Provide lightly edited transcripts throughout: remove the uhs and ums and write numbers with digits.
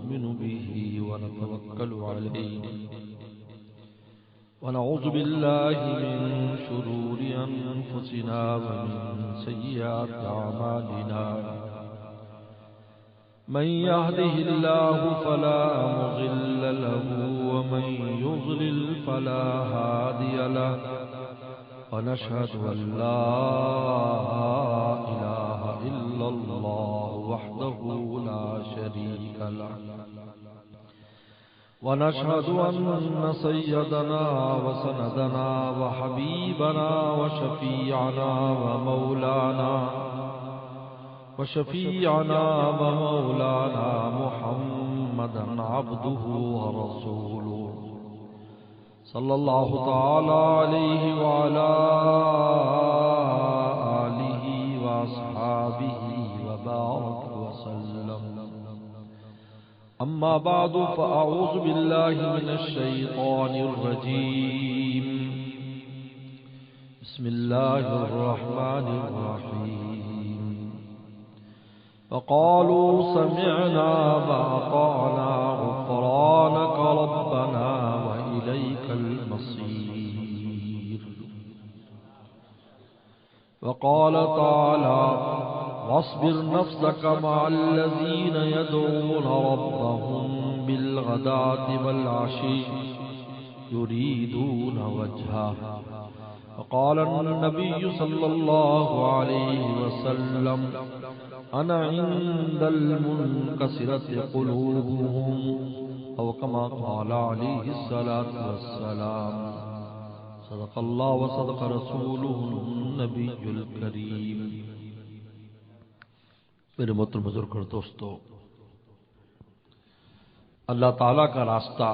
ونؤمن به ونتوكل عليه ونعوذ بالله من شرور أنفسنا ومن سيئات أعمالنا من يهده الله فلا مضل له ومن يضلل فلا هادي له ونشهد أن لا إله إلا الله وحده لا شريك له ونشهد أن سيدنا وسندنا وحبيبنا وشفيعنا ومولانا محمدا عبده ورسوله صلى الله تعالى عليه وعلى آله وأصحابه وبارك وسلم. أما بعد فأعوذ بالله من الشيطان الرجيم. بسم الله الرحمن الرحيم. وقالوا سمعنا وأطعنا غفرانك ربنا وإليك المصير. وقال تعالى واصبر نفسك مع الذين يدعون ربهم بالغداة والعشي يريدون وجهه. وقال النبي صلى الله عليه وسلم أنا عند المنكسرة قلوبهم أو كما قال عليه الصلاة والسلام. صدق الله وصدق رسوله النبي الكريم. میرے محترم بزرگ اور دوستو، اللہ تعالیٰ کا راستہ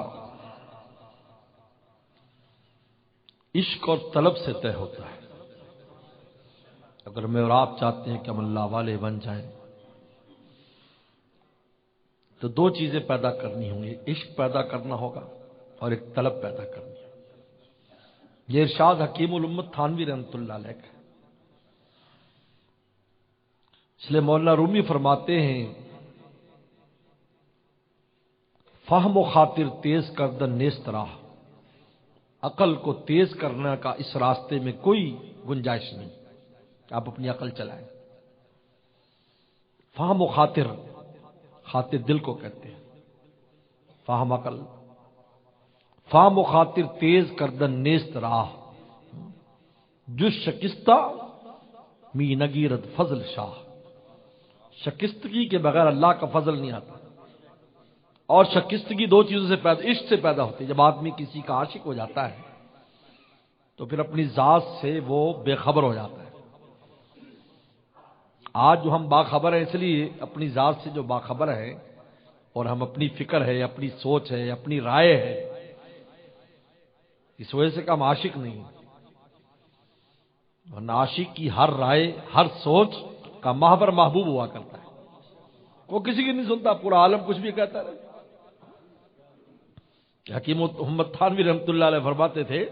عشق اور طلب سے طے ہوتا ہے. اگر میں اور آپ چاہتے ہیں کہ ہم اللہ والے بن جائیں تو دو چیزیں پیدا کرنی ہوں گی. عشق پیدا کرنا ہوگا اور ایک طلب پیدا کرنی ہے. یہ ارشاد حکیم الامت تھانوی رحمۃ اللہ علیہ کا. اس لیے مولانا رومی فرماتے ہیں فہم و خاطر تیز کردن نیست راہ. عقل کو تیز کرنے کا اس راستے میں کوئی گنجائش نہیں. آپ اپنی عقل چلائیں. فہم و خاطر، خاطر دل کو کہتے ہیں، فہم عقل. فہم و خاطر تیز کردن نیست راہ جس شکستہ می نگیرد فضل شاہ. شکستگی کے بغیر اللہ کا فضل نہیں آتا. اور شکستگی دو چیزوں سے پیدا، عشق سے پیدا ہوتی ہے. جب آدمی کسی کا عاشق ہو جاتا ہے تو پھر اپنی ذات سے وہ بے خبر ہو جاتا ہے. آج جو ہم باخبر ہیں اس لیے اپنی ذات سے جو باخبر ہے اور ہم اپنی فکر ہے، اپنی سوچ ہے، اپنی رائے ہے، اس وجہ سے کہ ہم عاشق نہیں. ورنہ عاشق کی ہر رائے، ہر سوچ کا محور محبوب ہوا کرتا ہے. وہ کسی کی نہیں سنتا، پورا عالم کچھ بھی کہتا ہے. حکیم محمد تھانوی رحمۃ اللہ علیہ فرماتے تھے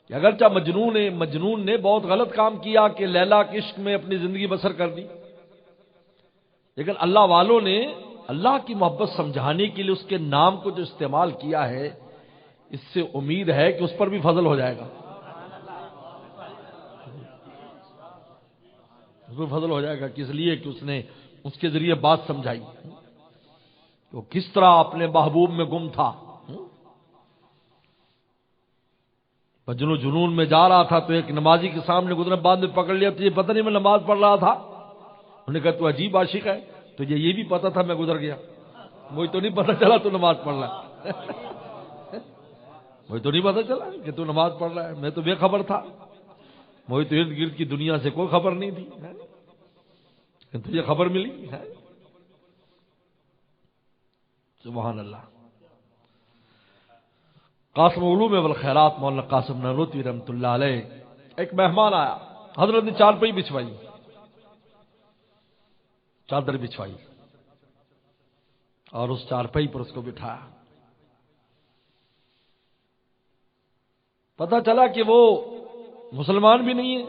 کہ اگرچہ مجنون نے بہت غلط کام کیا کہ لیلا کے عشق میں اپنی زندگی بسر کر دی، لیکن اللہ والوں نے اللہ کی محبت سمجھانے کے لیے اس کے نام کو جو استعمال کیا ہے، اس سے امید ہے کہ اس پر بھی فضل ہو جائے گا. اس پر فضل ہو جائے گا کس لیے کہ اس نے اس کے ذریعے بات سمجھائی کہ وہ کس طرح اپنے محبوب میں گم تھا. جنون میں جا رہا تھا تو ایک نمازی کے سامنے گزرا، بعد میں پکڑ لیا. تجھے پتہ نہیں میں نماز پڑھ رہا تھا؟ انہوں نے کہا تو عجیب عاشق ہے، تجھے یہ بھی پتا تھا میں گزر گیا؟ مجھے تو نہیں پتا چلا تو نماز پڑھ رہا ہے. مجھے تو نہیں پتا چلا کہ تو نماز پڑھ رہا ہے، میں تو بے خبر تھا. مجھے تو ارد گرد کی دنیا سے کوئی خبر نہیں تھی، تجھے خبر ملی ہے. سبحان اللہ. قاسم علوم والخیرات مولانا قاسم نانوتوی رحمۃ اللہ علیہ، ایک مہمان آیا، حضرت نے چارپائی بچھوائی، چادر بچھوائی اور اس چارپائی پر اس کو بٹھایا. پتہ چلا کہ وہ مسلمان بھی نہیں ہے.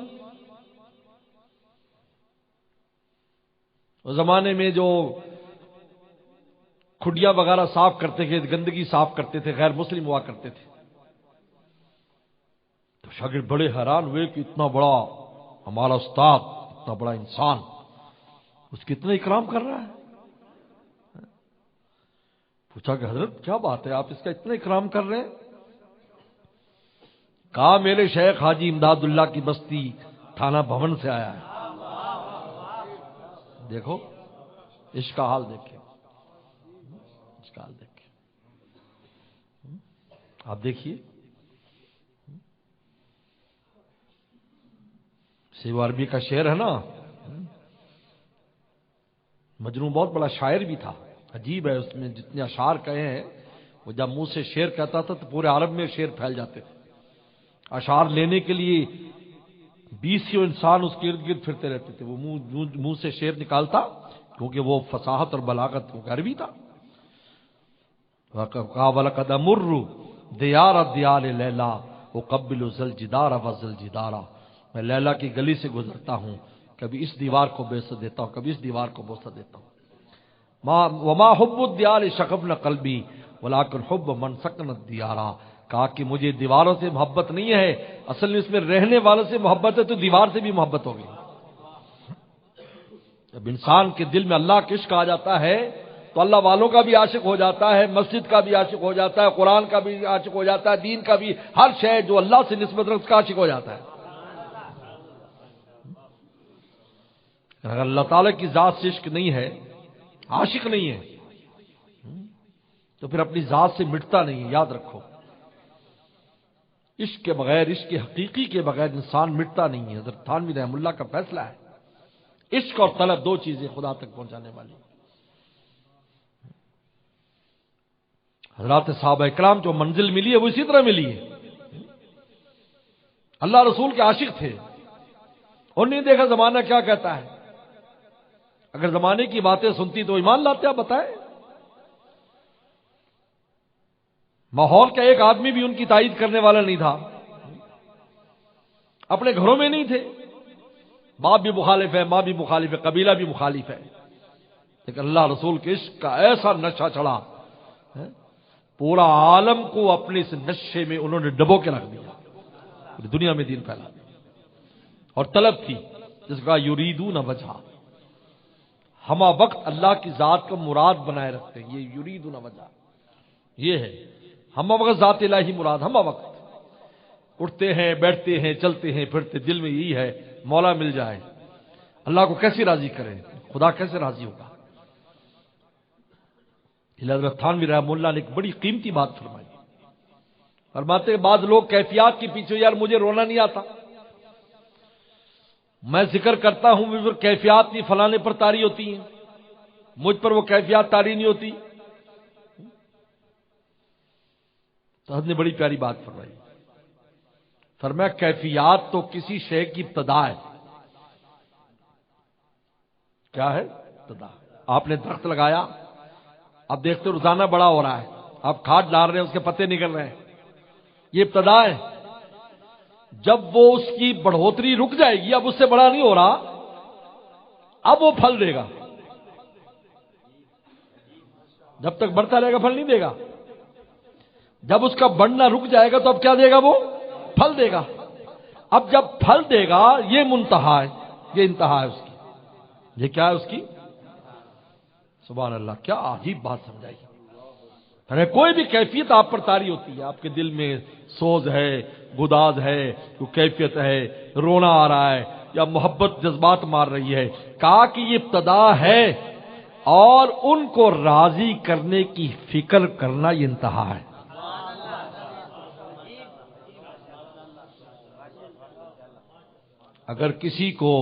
اس زمانے میں جو کھڈیاں وغیرہ صاف کرتے تھے، گندگی صاف کرتے تھے، غیر مسلم ہوا کرتے تھے. تو شاگرد بڑے حیران ہوئے کہ اتنا بڑا ہمارا استاد، اتنا بڑا انسان، اس کی اتنا اکرام کر رہا ہے. پوچھا کہ حضرت کیا بات ہے، آپ اس کا اتنا اکرام کر رہے ہیں؟ کہا میرے شیخ حاجی امداد اللہ کی بستی تھانہ بھون سے آیا ہے. دیکھو عشق کا حال دیکھیں، عشق کا حال دیکھیں. آپ دیکھیے سیو عربی کا شعر ہے نا، مجنوں بہت بڑا شاعر بھی تھا. عجیب ہے، اس میں جتنے اشعار کہے ہیں، وہ جب منہ سے شعر کہتا تھا تو پورے عرب میں شعر پھیل جاتے تھے. اشعار لینے کے لیے 20 انسان اس کے ارد گرد پھرتے رہتے تھے. وہ منہ سے شعر نکالتا کیونکہ وہ فصاحت اور بلاغت وہ عربی تھا. وَلَقَدْ أَمُرُّ دِيَارَ دِيَالِ لَيْلَا أُقَبِّلُ ذَا الْجِدَارَ وَذَا الْجِدَارَ. میں لیلا کی گلی سے گزرتا ہوں، کبھی اس دیوار کو بوسہ دیتا ہوں، کبھی اس دیوار کو بوسہ دیتا ہوں. وما حب الدیار شغفنا قلبی ولکن حب من سکن الدیار. کہا کہ مجھے دیواروں سے محبت نہیں ہے، اصل میں اس میں رہنے والوں سے محبت ہے، تو دیوار سے بھی محبت ہوگی. جب انسان کے دل میں اللہ کا عشق آ جاتا ہے تو اللہ والوں کا بھی عاشق ہو جاتا ہے، مسجد کا بھی عاشق ہو جاتا ہے، قرآن کا بھی عاشق ہو جاتا ہے، دین کا بھی، ہر شے جو اللہ سے نسبت رکھتا ہے اس کا عاشق ہو جاتا ہے. اگر اللہ تعالیٰ کی ذات سے عشق نہیں ہے، عاشق نہیں ہے، تو پھر اپنی ذات سے مٹتا نہیں ہے. یاد رکھو، عشق کے بغیر، عشق حقیقی کے بغیر انسان مٹتا نہیں ہے. حضرت تھانوی رحمہ اللہ کا فیصلہ ہے، عشق اور طلب دو چیزیں خدا تک پہنچانے والی. حضرات صحابہ اکرام جو منزل ملی ہے وہ اسی طرح ملی ہے. اللہ رسول کے عاشق تھے، اور نہیں دیکھا زمانہ کیا کہتا ہے. اگر زمانے کی باتیں سنتی تو ایمان لاتے. آپ بتائیں، ماحول کا ایک آدمی بھی ان کی تائید کرنے والا نہیں تھا، اپنے گھروں میں نہیں تھے. باپ بھی مخالف ہے، ماں بھی مخالف ہے، قبیلہ بھی مخالف ہے، لیکن اللہ رسول کے عشق کا ایسا نشہ چڑھا، پورا عالم کو اپنے اس نشے میں انہوں نے ڈبو کے رکھ دیا، پوری دنیا میں دین پھیلا دیا. اور طلب تھی جس کا یریدون وجہ، ہما وقت اللہ کی ذات کو مراد بنائے رکھتے ہیں. یہ یریدون وجہ یہ ہے، ہما وقت ذات الہی مراد. ہما وقت اٹھتے ہیں، بیٹھتے ہیں، چلتے ہیں، پھرتے، دل میں یہی ہے مولا مل جائے. اللہ کو کیسے راضی کریں، خدا کیسے راضی ہوگا. حضرت تھانوی رحمہ اللہ نے ایک بڑی قیمتی بات فرمائی. فرماتے ہیں بعض لوگ کیفیات کے پیچھے، یار مجھے رونا نہیں آتا، میں ذکر کرتا ہوں مجھ پر کیفیات نہیں، فلانے پر طاری ہوتی ہیں، مجھ پر وہ کیفیات طاری نہیں ہوتی. تو حضرت نے بڑی پیاری بات فرمائی. فرمایا کیفیات تو کسی شے کی ابتدا ہے. کیا ہے؟ ابتدا. آپ نے درخت لگایا، اب دیکھتے روزانہ بڑا ہو رہا ہے، آپ کھاد ڈال رہے ہیں، اس کے پتے نکل رہے ہیں، یہ ابتدا ہے. جب وہ اس کی بڑھوتری رک جائے گی، اب اس سے بڑا نہیں ہو رہا، اب وہ پھل دے گا. جب تک بڑھتا رہے گا پھل نہیں دے گا. جب اس کا بڑھنا رک جائے گا تو اب کیا دے گا؟ وہ پھل دے گا. اب جب پھل دے گا، یہ منتہا ہے، یہ انتہا ہے اس کی. یہ کیا ہے اس کی؟ سبحان اللہ، کیا عجیب بات سمجھائی. ارے کوئی بھی کیفیت آپ پر طاری ہوتی ہے، آپ کے دل میں سوز ہے، گداز ہے، کوئی کیفیت ہے، رونا آ رہا ہے یا محبت جذبات مار رہی ہے، کہا کہ یہ ابتدا ہے، اور ان کو راضی کرنے کی فکر کرنا یہ انتہا ہے. اگر کسی کو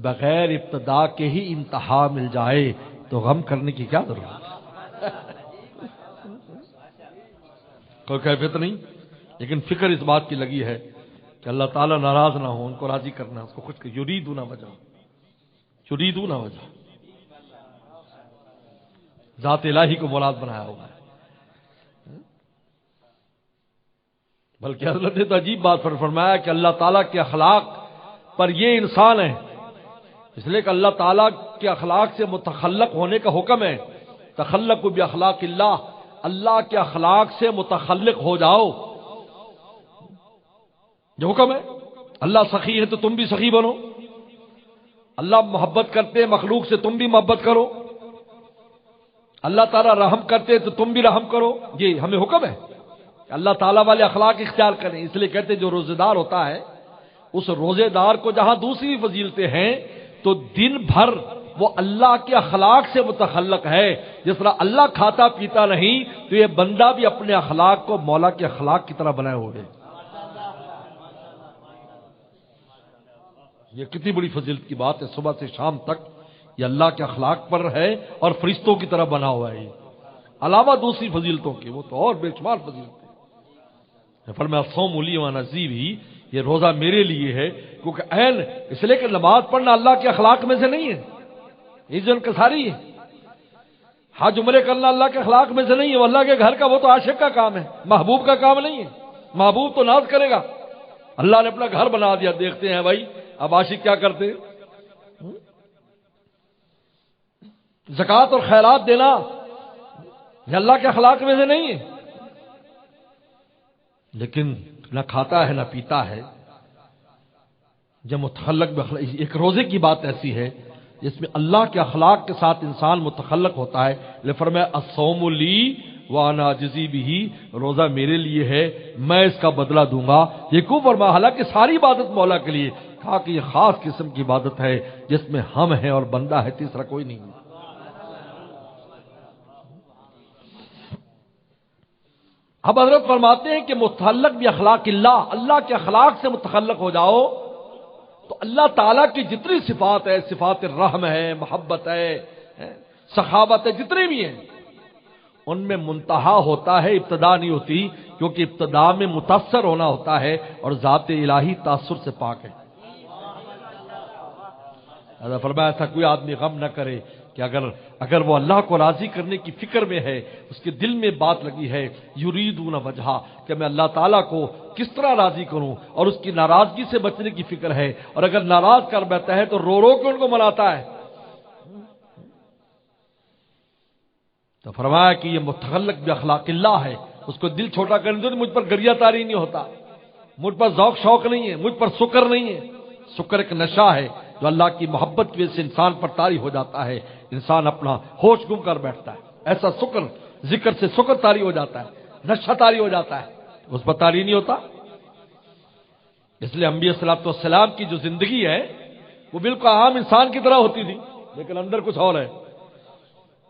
بغیر ابتدا کے ہی انتہا مل جائے تو غم کرنے کی کیا ضرورت ہے؟ کوئی کیفیت نہیں، لیکن فکر اس بات کی لگی ہے کہ اللہ تعالیٰ ناراض نہ ہو، ان کو راضی کرنا، اس کو خوش کر. یریدون وجہ، یریدون وجہ، ذات الہی کو مراد بنایا ہوا ہے. بلکہ حضرت نے تو عجیب بات فرمایا کہ اللہ تعالیٰ کے اخلاق پر یہ انسان ہے، اس لیے کہ اللہ تعالیٰ کے اخلاق سے متخلق ہونے کا حکم ہے. تخلقوا باخلاق اللہ، اللہ کے اخلاق سے متخلق ہو جاؤ. جو حکم ہے، اللہ سخی ہے تو تم بھی سخی بنو، اللہ محبت کرتے مخلوق سے تم بھی محبت کرو، اللہ تعالیٰ رحم کرتے تو تم بھی رحم کرو. یہ ہمیں حکم ہے کہ اللہ تعالیٰ والے اخلاق اختیار کریں. اس لیے کہتے جو روزے دار ہوتا ہے اس روزے دار کو جہاں دوسری فضیلتیں ہیں تو دن بھر وہ اللہ کے اخلاق سے متخلق ہے. جس طرح اللہ کھاتا پیتا نہیں تو یہ بندہ بھی اپنے اخلاق کو مولا کے اخلاق کی طرح بنائے ہوئے. یہ کتنی بڑی فضیلت کی بات ہے. صبح سے شام تک یہ اللہ کے اخلاق پر ہے اور فرشتوں کی طرح بنا ہوا ہے. علاوہ دوسری فضیلتوں کی وہ تو اور بے شمار فضیلتیں. فرمایا الصوم لی وانا اجزی بھی، یہ روزہ میرے لیے ہے کیونکہ عین اس لیے کہ نماز پڑھنا اللہ کے اخلاق میں سے نہیں ہے، یہ جو انکساری ہے. حج عمرے کرنا اللہ کے اخلاق میں سے نہیں ہے، وہ اللہ کے گھر کا وہ تو عاشق کا کام ہے، محبوب کا کام نہیں ہے. محبوب تو ناز کرے گا. اللہ نے اپنا گھر بنا دیا. دیکھتے ہیں بھائی اب عاشق کیا کرتے ہیں. زکوٰۃ اور خیرات دینا یہ اللہ کے اخلاق میں سے نہیں ہے، لیکن نہ کھاتا ہے نہ پیتا ہے. جب متخلق ایک روزے کی بات ایسی ہے جس میں اللہ کے اخلاق کے ساتھ انسان متخلق ہوتا ہے. لے فرمایا الصوم لی وانا اجزی بھی، روزہ میرے لیے ہے میں اس کا بدلہ دوں گا. یہ کیوں فرمایا؟ حالانکہ ساری عبادت مولا کے لیے، کہا کہ یہ خاص قسم کی عبادت ہے جس میں ہم ہیں اور بندہ ہے، تیسرا کوئی نہیں ہے. اب حضرت فرماتے ہیں کہ متعلق بھی اخلاق اللہ، اللہ کے اخلاق سے متخلق ہو جاؤ تو اللہ تعالیٰ کی جتنی صفات ہے، صفات رحم ہے، محبت ہے، سخاوت ہے، جتنے بھی ہیں ان میں منتہا ہوتا ہے، ابتدا نہیں ہوتی، کیونکہ ابتدا میں متاثر ہونا ہوتا ہے اور ذات الہی تاثر سے پاک ہے. فرمایا ایسا کوئی آدمی غم نہ کرے کہ اگر وہ اللہ کو راضی کرنے کی فکر میں ہے، اس کے دل میں بات لگی ہے یریدون وجہا کہ میں اللہ تعالیٰ کو کس طرح راضی کروں اور اس کی ناراضگی سے بچنے کی فکر ہے، اور اگر ناراض کر بیٹھتا ہے تو رو رو کے ان کو مناتا ہے. تو فرمایا کہ یہ متخلق باخلاق اللہ ہے. اس کو دل چھوٹا کرنے دو، مجھ پر گریہ تاری نہیں ہوتا، مجھ پر ذوق شوق نہیں ہے، مجھ پر سکر نہیں ہے. سکر ایک نشہ ہے جو اللہ کی محبت کی وجہ سے انسان پر طاری ہو جاتا ہے، انسان اپنا ہوش گم کر بیٹھتا ہے. ایسا سکر، ذکر سے سکر طاری ہو جاتا ہے، نشہ طاری ہو جاتا ہے، اس پر طاری نہیں ہوتا. اس لیے انبیاء صلی والسلام کی جو زندگی ہے وہ بالکل عام انسان کی طرح ہوتی تھی، لیکن اندر کچھ اور ہے.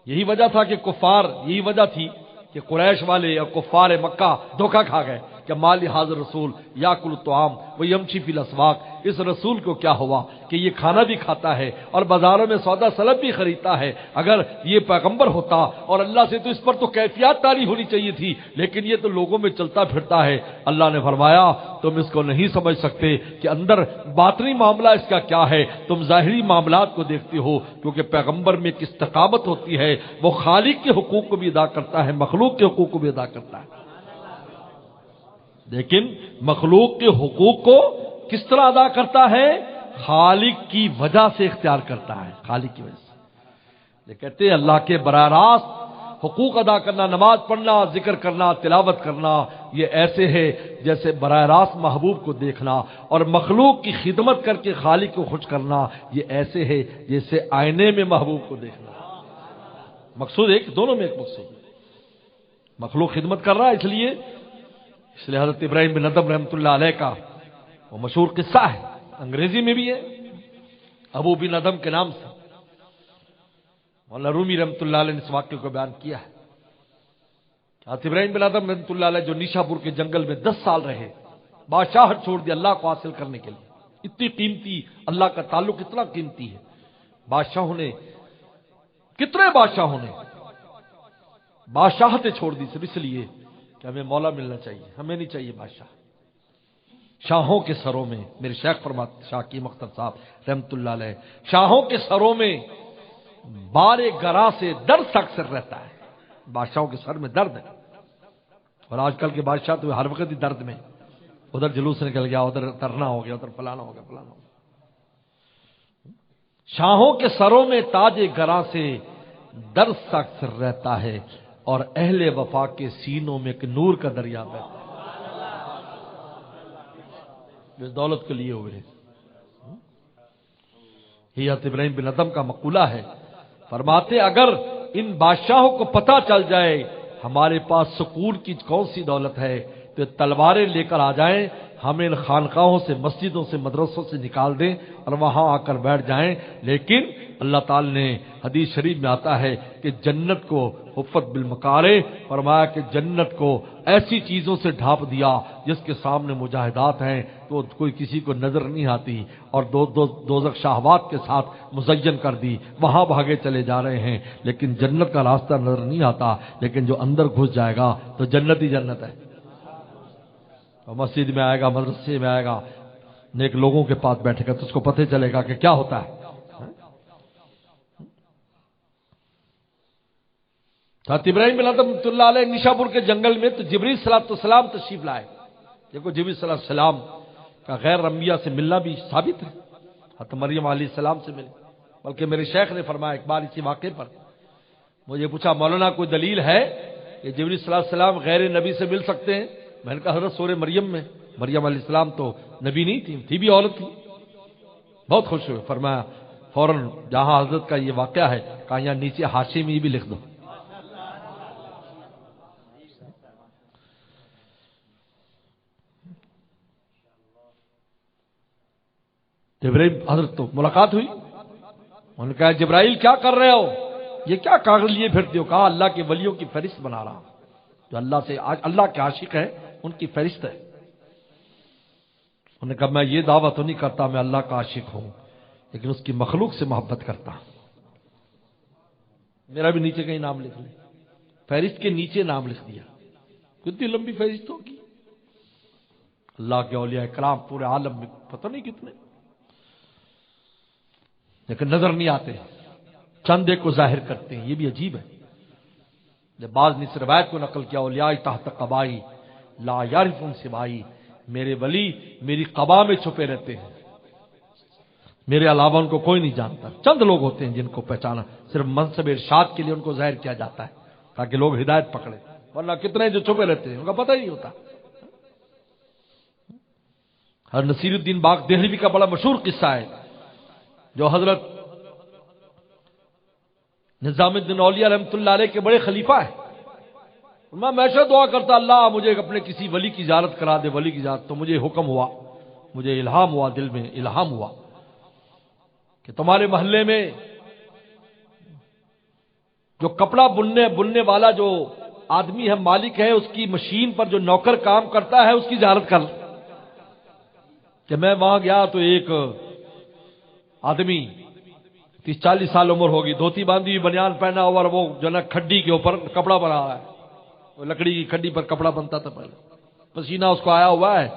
یہی وجہ تھا کہ کفار، یہی وجہ تھی کہ قریش والے اور کفار مکہ دھوکہ کھا گئے کہ مالی حاضر رسول یاکل الطعام و یمشی فی الاسواق. اس رسول کو کیا ہوا کہ یہ کھانا بھی کھاتا ہے اور بازاروں میں سودا سلب بھی خریدتا ہے. اگر یہ پیغمبر ہوتا اور اللہ سے تو اس پر تو کیفیات طاری ہونی چاہیے تھی، لیکن یہ تو لوگوں میں چلتا پھرتا ہے. اللہ نے فرمایا تم اس کو نہیں سمجھ سکتے کہ اندر باطنی معاملہ اس کا کیا ہے، تم ظاہری معاملات کو دیکھتے ہو. کیونکہ پیغمبر میں ایک استقامت ہوتی ہے، وہ خالق کے حقوق کو بھی ادا کرتا ہے، مخلوق کے حقوق کو بھی ادا کرتا ہے. لیکن مخلوق کے حقوق کو کس طرح ادا کرتا ہے؟ خالق کی وجہ سے اختیار کرتا ہے، خالق کی وجہ سے. یہ کہتے ہیں اللہ کے براہ راست حقوق ادا کرنا، نماز پڑھنا، ذکر کرنا، تلاوت کرنا، یہ ایسے ہے جیسے براہ راست محبوب کو دیکھنا، اور مخلوق کی خدمت کر کے خالق کو خوش کرنا یہ ایسے ہے جیسے آئینے میں محبوب کو دیکھنا. مقصود ایک، دونوں میں ایک مقصود. مخلوق خدمت کر رہا ہے، اس لیے حضرت ابراہیم بن ادم رحمۃ اللہ علیہ کا وہ مشہور قصہ ہے، انگریزی میں بھی ہے، ابو بن ادم کے نام سے. مولانا رومی رحمۃ اللہ علیہ نے اس واقعے کو بیان کیا ہے. حضرت ابراہیم بن ادم رحمۃ اللہ علیہ جو نیشا پور کے جنگل میں 10 سال رہے، بادشاہت چھوڑ دی اللہ کو حاصل کرنے کے لیے. اتنی قیمتی، اللہ کا تعلق اتنا قیمتی ہے. بادشاہوں نے، کتنے بادشاہوں نے بادشاہتیں چھوڑ دی صرف اس لیے کہ ہمیں مولا ملنا چاہیے، ہمیں نہیں چاہیے بادشاہ. شاہوں کے سروں میں، میرے شیخ فرماتے شاہ کی مختر صاحب رحمۃ اللہ علیہ، شاہوں کے سروں میں بار گراں سے درد اکثر رہتا ہے. بادشاہوں کے سر میں درد ہے، اور آج کل کے بادشاہ تو ہر وقت ہی درد میں، ادھر جلوس نکل گیا، ادھر ترنا ہو گیا، ادھر فلانا ہو گیا، فلانا ہو گیا. شاہوں کے سروں میں تاج گراں سے در سخت رہتا ہے اور اہل وفا کے سینوں میں ایک نور کا دریا بہتا ہے، اس دولت کے لیے ہوئے۔ حضرت ابراہیم بن ادم کا مقولہ ہے، فرماتے اگر ان بادشاہوں کو پتہ چل جائے ہمارے پاس سکون کی کون سی دولت ہے تو تلواریں لے کر آ جائیں، ہمیں ان خانقاہوں سے، مسجدوں سے، مدرسوں سے نکال دیں اور وہاں آ کر بیٹھ جائیں۔ لیکن اللہ تعالی نے حدیث شریف میں آتا ہے کہ جنت کو حفت بالمکارہ، فرمایا کہ جنت کو ایسی چیزوں سے ڈھانپ دیا جس کے سامنے مجاہدات ہیں تو کوئی کسی کو نظر نہیں آتی، اور دوزخ شہوات کے ساتھ مزین کر دی، وہاں بھاگے چلے جا رہے ہیں، لیکن جنت کا راستہ نظر نہیں آتا۔ لیکن جو اندر گھس جائے گا تو جنت ہی جنت ہے، اور مسجد میں آئے گا، مدرسے میں آئے گا، نیک لوگوں کے پاس بیٹھے گا تو اس کو پتہ چلے گا کہ کیا ہوتا ہے۔ حضرت ابراہیم بن ادم رحمۃ اللہ علیہ نشاپور کے جنگل میں تو جبریل صلی اللہ علیہ وسلم تشریف لائے۔ دیکھو جبریل صلی اللہ علیہ وسلم کا غیر انبیاء سے ملنا بھی ثابت ہے، حضرت مریم علیہ السلام سے ملے، بلکہ میرے شیخ نے فرمایا ایک بار اسی واقعے پر مجھے پوچھا مولانا کوئی دلیل ہے کہ جبریل صلی اللہ علیہ وسلم غیر نبی سے مل سکتے ہیں؟ میں نے کہا حضرت سورہ مریم میں مریم علیہ السلام تو نبی نہیں تھی بھی عورت تھی۔ بہت خوش ہوئے، فرمایا فوراً جہاں حضرت کا یہ واقعہ ہے کہا یہاں نیچے حاشیے میں یہ بھی لکھ دو۔ جبرائیل حضرت تو ملاقات ہوئی، انہوں نے کہا جبرائیل کیا کر رہے ہو، یہ کیا کاغذ لیے پھرتے ہو؟ کہا اللہ کے ولیوں کی فہرست بنا رہا ہوں، جو اللہ کے عاشق ہیں ان کی فہرست ہے۔ انہوں نے کہا میں یہ دعویٰ تو نہیں کرتا میں اللہ کا عاشق ہوں، لیکن اس کی مخلوق سے محبت کرتا ہوں۔ میرا بھی نیچے کہیں نام لکھ لیں، فہرست کے نیچے نام لکھ دیا۔ کتنی لمبی فہرست ہوگی، اللہ کے اولیاء کرام پورے عالم میں پتہ نہیں کتنے، لیکن نظر نہیں آتے، چند ایک کو ظاہر کرتے ہیں۔ یہ بھی عجیب ہے۔ جب بعض نے اس روایت کو نقل کیا اولیاء تحت قبائی لا یعرفون سوائی، میرے ولی میری قبا میں چھپے رہتے ہیں، میرے علاوہ ان کو کوئی نہیں جانتا۔ چند لوگ ہوتے ہیں جن کو پہچانا صرف منصب ارشاد کے لیے ان کو ظاہر کیا جاتا ہے تاکہ لوگ ہدایت پکڑے، ورنہ کتنے جو چھپے رہتے ہیں ان کا پتہ ہی نہیں ہوتا۔ ہر نصیر الدین باغ دہلوی کا بڑا مشہور قصہ ہے، جو حضرت نظام الدین اولیاء رحمۃ اللہ علیہ کے بڑے خلیفہ ہیں۔ میں ہمیشہ دعا کرتا اللہ مجھے اپنے کسی ولی کی زیارت کرا دے، ولی کی زیارت۔ تو مجھے حکم ہوا، مجھے الہام ہوا، دل میں الہام ہوا کہ تمہارے محلے میں جو کپڑا بننے والا جو آدمی ہے، مالک ہے، اس کی مشین پر جو نوکر کام کرتا ہے اس کی زیارت کر۔ کہ میں وہاں گیا تو ایک آدمی 30-40 سال عمر ہوگی، دھوتی باندھی ہوئی، بنیان پہنا ہوا، اور وہ جو نا کھڈی کے اوپر کپڑا بنا ہوا ہے، وہ لکڑی کی کھڈی پر کپڑا بنتا تھا پہلے، پسینہ اس کو آیا ہوا ہے۔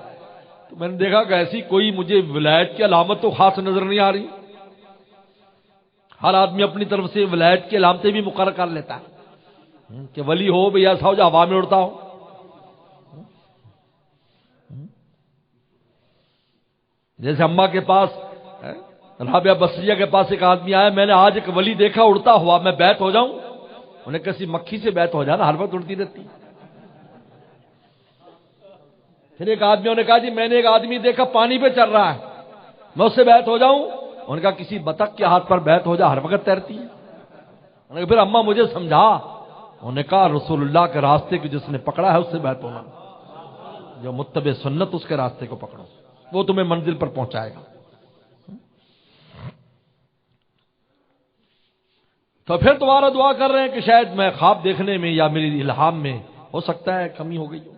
تو میں نے دیکھا کہ ایسی کوئی مجھے ولایت کی علامت تو خاص نظر نہیں آ رہی۔ ہر آدمی اپنی طرف سے ولایت کی علامتیں بھی مقرر کر لیتا ہے کہ ولی ہو بھی ایسا ہو جو ہوا میں اڑتا ہو۔ جیسے اماں کے پاس رابعہ بصریہ کے پاس ایک آدمی آیا، میں نے آج ایک ولی دیکھا اڑتا ہوا، میں بیت ہو جاؤں؟ انہیں کسی مکھی سے بیت ہو جانا، ہر وقت اڑتی رہتی۔ پھر ایک آدمیوں نے کہا جی میں نے ایک آدمی دیکھا پانی پہ چل رہا ہے، میں اس سے بیت ہو جاؤں؟ انہوں نے کہا کسی بطخ کے ہاتھ پر بیت ہو جا، ہر وقت تیرتی ہے۔ انہوں نے کہا پھر اماں مجھے سمجھا۔ انہوں نے کہا رسول اللہ کے راستے کو جس نے پکڑا ہے اس سے بیت ہونا، جو متبع سنت اس کے راستے کو پکڑو، وہ تمہیں منزل پر پہنچائے گا۔ تو پھر دوبارہ دعا کر رہے ہیں کہ شاید میں خواب دیکھنے میں یا میری الہام میں ہو سکتا ہے کمی ہو گئی ہو،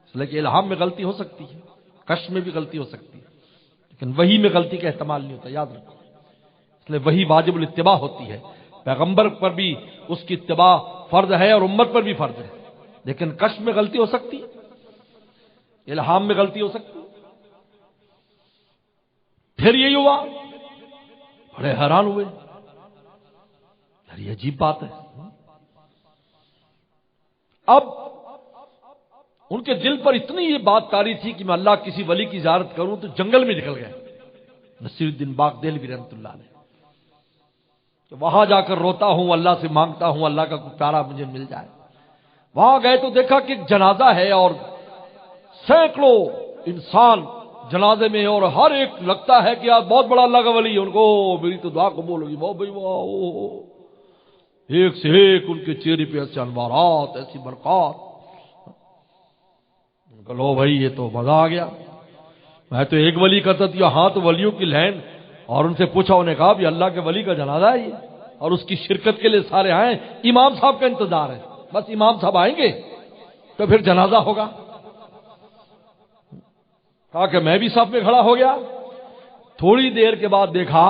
اس لیے کہ الہام میں غلطی ہو سکتی ہے، کشف میں بھی غلطی ہو سکتی ہے، لیکن وحی میں غلطی کا احتمال نہیں ہوتا، یاد رکھو۔ اس لیے وحی واجب الاتباع ہوتی ہے، پیغمبر پر بھی اس کی اتباع فرض ہے اور امت پر بھی فرض ہے، لیکن کشف میں غلطی ہو سکتی ہے، الہام میں غلطی ہو سکتی ہے۔ پھر یہی ہوا، بڑے حیران ہوئے، یہ عجیب بات ہے۔ اب ان کے دل پر اتنی یہ بات طاری تھی کہ میں اللہ کسی ولی کی زیارت کروں، تو جنگل میں نکل گئے نصیر الدین باغ دہلوی رحمۃ اللہ علیہ۔ کہ وہاں جا کر روتا ہوں، اللہ سے مانگتا ہوں اللہ کا کوئی پیارا مجھے مل جائے۔ وہاں گئے تو دیکھا کہ ایک جنازہ ہے اور سینکڑوں انسان جنازے میں، اور ہر ایک لگتا ہے کہ یار بہت بڑا اللہ کا ولی ہے، ان کو میری تو دعا قبول ہوگی، واہ بھائی واہ، ایک سے ایک ان کے چہرے پہ ایسے انوارات، ایسی برکات۔ ان کا لو بھائی یہ تو مزہ آ گیا، میں تو ایک ولی کرتا تھا، ہاں تو ولیوں کی لین۔ اور ان سے پوچھا، انہیں کہا بھی اللہ کے ولی کا جنازہ ہے یہ، اور اس کی شرکت کے لیے سارے آئے، امام صاحب کا انتظار ہے، بس امام صاحب آئیں گے تو پھر جنازہ ہوگا۔ کہا کہ میں بھی صف میں کھڑا ہو گیا۔ تھوڑی دیر کے بعد دیکھا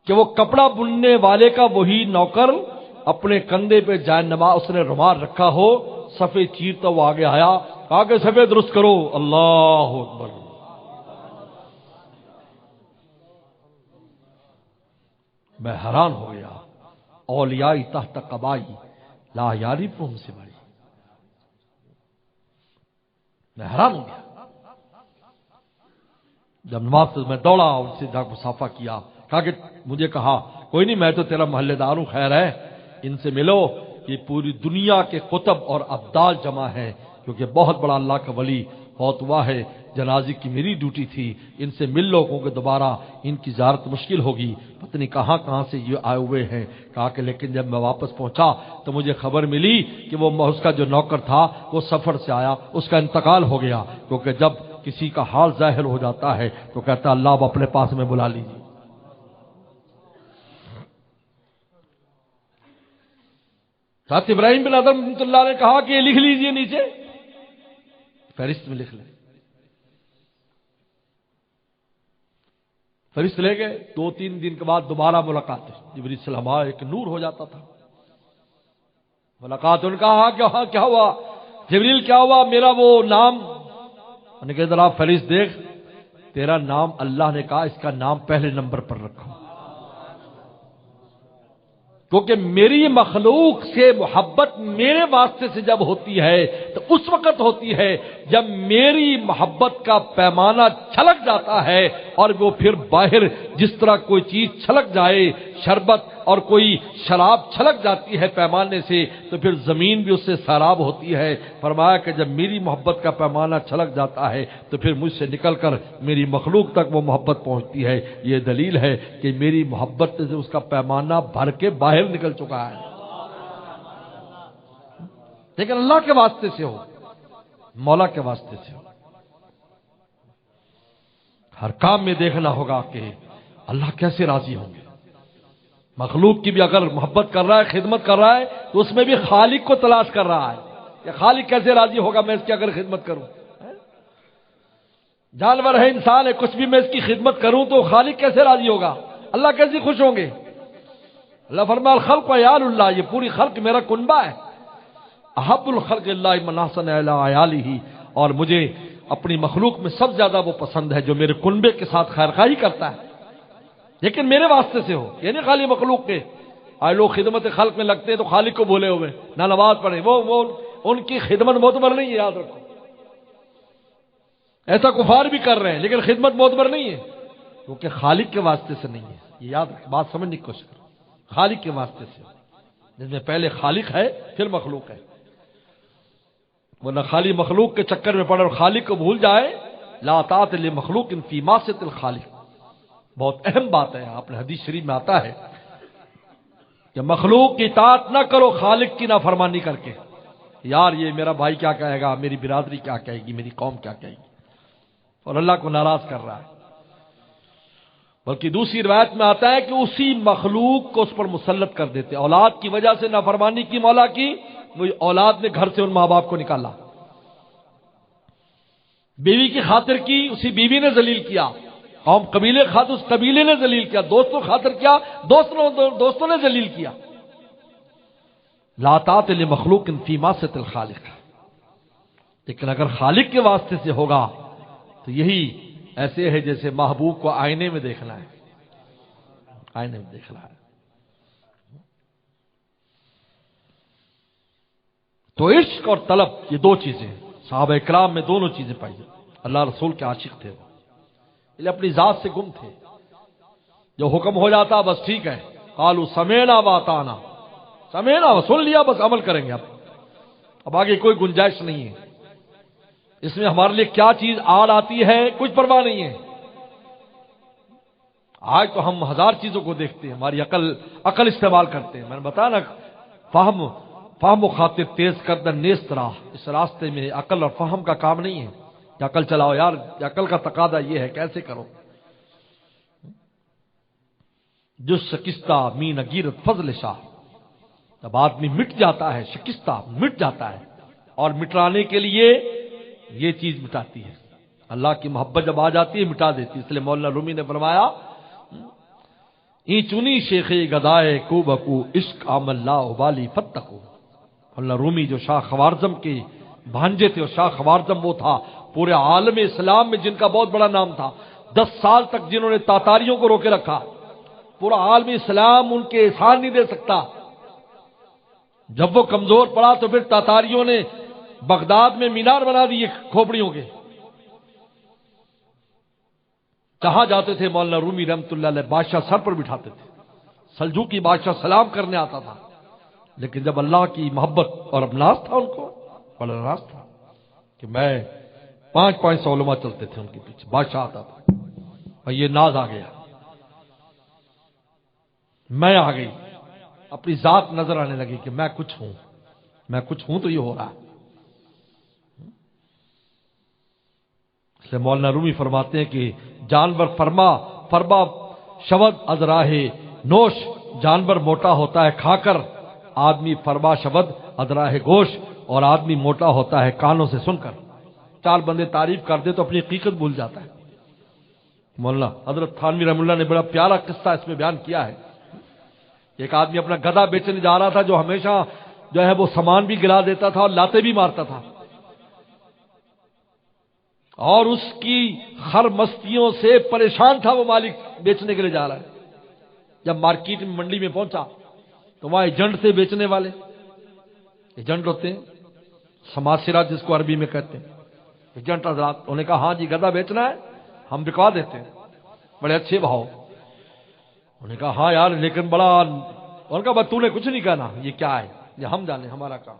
کہ وہ کپڑا بننے والے کا وہی نوکر اپنے کندھے پہ جائے نماز، اس نے رومال رکھا ہو، صفے چیرتا وہ آگے آیا، کہا کہ صفے درست کرو، اللہ اکبر۔ میں حیران ہو گیا، اولیائی تحت قبائی لا یعرفہم سے بڑی، میں حیران ہو گیا۔ جب نماز سے میں دوڑا، ان سے جا کے مصافحہ کیا، کہا کہ مجھے کہا کوئی نہیں میں تو تیرا محلے دار ہوں، خیر ہے ان سے ملو، یہ پوری دنیا کے قطب اور ابدال جمع ہے، کیونکہ بہت بڑا اللہ کا ولی فوت ہوا ہے، جنازے کی میری ڈیوٹی تھی، ان سے مل لو کیونکہ دوبارہ ان کی زیارت مشکل ہوگی، پتہ نہیں کہاں کہاں سے یہ آئے ہوئے ہیں۔ کہا کہ لیکن جب میں واپس پہنچا تو مجھے خبر ملی کہ وہ اس کا جو نوکر تھا وہ سفر سے آیا، اس کا انتقال ہو گیا، کیونکہ جب کسی کا حال ظاہر ہو جاتا ہے تو کہتا اللہ اب اپنے پاس میں بلا لیجیے۔ حضرت ابراہیم بن ادم رحمۃ اللہ نے کہا کہ یہ لکھ لیجئے نیچے، فہرست میں لکھ لیں۔ فہرست لے گئے، 2-3 دن کے بعد دوبارہ ملاقات، جبریل السلام آئے، ایک نور ہو جاتا تھا۔ ملاقات، ان کا ہاں کیا ہوا جبریل، کیا ہوا؟ میرا وہ نام، انہوں نے کہا ذرا فہرست دیکھ، تیرا نام اللہ نے کہا اس کا نام پہلے نمبر پر رکھو، کیونکہ میری مخلوق سے محبت میرے واسطے سے جب ہوتی ہے تو اس وقت ہوتی ہے جب میری محبت کا پیمانہ چھلک جاتا ہے، اور وہ پھر باہر جس طرح کوئی چیز چھلک جائے، شربت اور کوئی شراب چھلک جاتی ہے پیمانے سے، تو پھر زمین بھی اس سے سیراب ہوتی ہے۔ فرمایا کہ جب میری محبت کا پیمانہ چھلک جاتا ہے تو پھر مجھ سے نکل کر میری مخلوق تک وہ محبت پہنچتی ہے۔ یہ دلیل ہے کہ میری محبت سے اس کا پیمانہ بھر کے باہر نکل چکا ہے، لیکن اللہ کے واسطے سے ہو، مولا کے واسطے سے ہو۔ ہر کام میں دیکھنا ہوگا کہ اللہ کیسے راضی ہوں گے۔ مخلوق کی بھی اگر محبت کر رہا ہے، خدمت کر رہا ہے، تو اس میں بھی خالق کو تلاش کر رہا ہے کہ خالق کیسے راضی ہوگا میں اس کی اگر خدمت کروں۔ جانور ہے، انسان ہے، کچھ بھی میں اس کی خدمت کروں تو خالق کیسے راضی ہوگا، اللہ کیسے خوش ہوں گے۔ اللہ فرمایا الخلق عیال اللہ، یہ پوری خلق میرا کنبہ ہے۔ احب الخلق اللہ من احسن الی عیالہ، اور مجھے اپنی مخلوق میں سب زیادہ وہ پسند ہے جو میرے کنبے کے ساتھ خیرخواہی کرتا ہے، لیکن میرے واسطے سے ہو، یعنی خالی مخلوق کے۔ آئے لوگ خدمت خلق میں لگتے ہیں تو خالق کو بھولے ہوئے، نہ نماز پڑھیں، وہ ان کی خدمت معتبر نہیں ہے، یاد رکھو۔ ایسا کفار بھی کر رہے ہیں لیکن خدمت معتبر نہیں ہے، کیونکہ خالق کے واسطے سے نہیں ہے۔ یہ یاد رکھ، بات سمجھنے کی کوشش کرو، خالق کے واسطے سے، جس میں پہلے خالق ہے پھر مخلوق ہے، ورنہ خالی مخلوق کے چکر میں پڑے اور خالق کو بھول جائے، لا طاعۃ لمخلوق فی معصیۃ الخالق۔ بہت اہم بات ہے، اپنے حدیث شریف میں آتا ہے کہ مخلوق کی اطاعت نہ کرو خالق کی نافرمانی کر کے، یار یہ میرا بھائی کیا کہے گا، میری برادری کیا کہے گی، میری قوم کیا کہے گی، اور اللہ کو ناراض کر رہا ہے۔ بلکہ دوسری روایت میں آتا ہے کہ اسی مخلوق کو اس پر مسلط کر دیتے، اولاد کی وجہ سے نافرمانی کی مولا کی، وہ اولاد نے گھر سے ان ماں باپ کو نکالا، بیوی کی خاطر کی، اسی بیوی نے ذلیل کیا، قوم قبیلے خاطر اس قبیلے نے ذلیل کیا، دوستوں خاطر کیا، دوستوں نے ذلیل کیا۔ لا طاعۃ لمخلوق فی معصیۃ الخالق، لیکن اگر خالق کے واسطے سے ہوگا تو یہی ایسے ہے جیسے محبوب کو آئینے میں دیکھنا ہے، آئینے میں دیکھنا ہے۔ تو عشق اور طلب یہ دو چیزیں، صحابہ اکرام میں دونوں چیزیں پائی جاتی۔ اللہ رسول کے عاشق تھے، وہ اپنی ذات سے گم تھے، جو حکم ہو جاتا بس ٹھیک ہے، قالوا سمعنا واطعنا، سمعنا سن لیا بس عمل کریں گے، اب آگے کوئی گنجائش نہیں ہے۔ اس میں ہمارے لیے کیا چیز آڑ آتی ہے کچھ پرواہ نہیں ہے۔ آج تو ہم ہزار چیزوں کو دیکھتے ہیں، ہماری عقل استعمال کرتے ہیں۔ میں نے بتایا نا، فہم و خاطر تیز کردہ نیست راہ، اس راستے میں عقل اور فہم کا کام نہیں ہے کہ عقل چلاؤ یار، عقل کا تقاضا یہ ہے کیسے کرو۔ جو شکستہ می نگیرت فضل شاہ، جب آدمی مٹ جاتا ہے، شکستہ مٹ جاتا ہے، اور مٹانے کے لیے یہ چیز مٹاتی ہے، اللہ کی محبت جب آ جاتی ہے مٹا دیتی ہے۔ اس لیے مولانا رومی نے فرمایا، ای چنی شیخ گدائے کو بکو عشق عام اللہ ابالی فتقو۔ مولانا رومی جو شاہ خوارزم کے بھانجے تھے، اور شاہ خوارزم وہ تھا پورے عالم اسلام میں جن کا بہت بڑا نام تھا، 10 سال تک جنہوں نے تاتاریوں کو روکے رکھا، پورا عالم اسلام ان کے احسان نہیں دے سکتا۔ جب وہ کمزور پڑا تو پھر تاتاریوں نے بغداد میں مینار بنا دیے کھوپڑیوں کے، جہاں جاتے تھے مولانا رومی رحمۃ اللہ علیہ بادشاہ سر پر بٹھاتے تھے، سلجوقی بادشاہ سلام کرنے آتا تھا، لیکن جب اللہ کی محبت اور اب ناز تھا ان کو، بڑا ناز تھا کہ میں 500 علماء چلتے تھے ان کے پیچھے، بادشاہ آتا تھا اور یہ ناز آ گیا، میں آ گئی، اپنی ذات نظر آنے لگی کہ میں کچھ ہوں تو یہ ہو رہا ہے۔ اس لیے مولانا رومی فرماتے ہیں کہ جانور فرما شود از راہ نوش، جانور موٹا ہوتا ہے کھا کر، آدمی فرما شود از راہ گوش، اور آدمی موٹا ہوتا ہے کانوں سے سن کر۔ 4 بندے تعریف کر دے تو اپنی حقیقت بھول جاتا ہے۔ مولانا حضرت تھانوی رحمہ اللہ نے بڑا پیارا قصہ اس میں بیان کیا ہے۔ ایک آدمی اپنا گدھا بیچنے جا رہا تھا، جو ہمیشہ جو ہے وہ سامان بھی گرا دیتا تھا اور لاتے بھی مارتا تھا، اور اس کی خر مستیوں سے پریشان تھا وہ مالک، بیچنے کے لیے جا رہا ہے۔ جب مارکیٹ میں منڈی میں پہنچا تو وہاں ایجنٹ تھے بیچنے والے، ایجنٹ ہوتے ہیں سماسرہ جس کو عربی میں کہتے ہیں، ایجنٹ حضرات۔ انہوں نے کہا ہاں جی گدھا بیچنا ہے، ہم بکوا دیتے ہیں بڑے اچھے بھاؤ۔ انہوں نے کہا ہاں یار لیکن بڑا، انہوں نے کہا بس تو نے کچھ نہیں کہنا، یہ کیا ہے یہ ہم جانے، ہمارا کام۔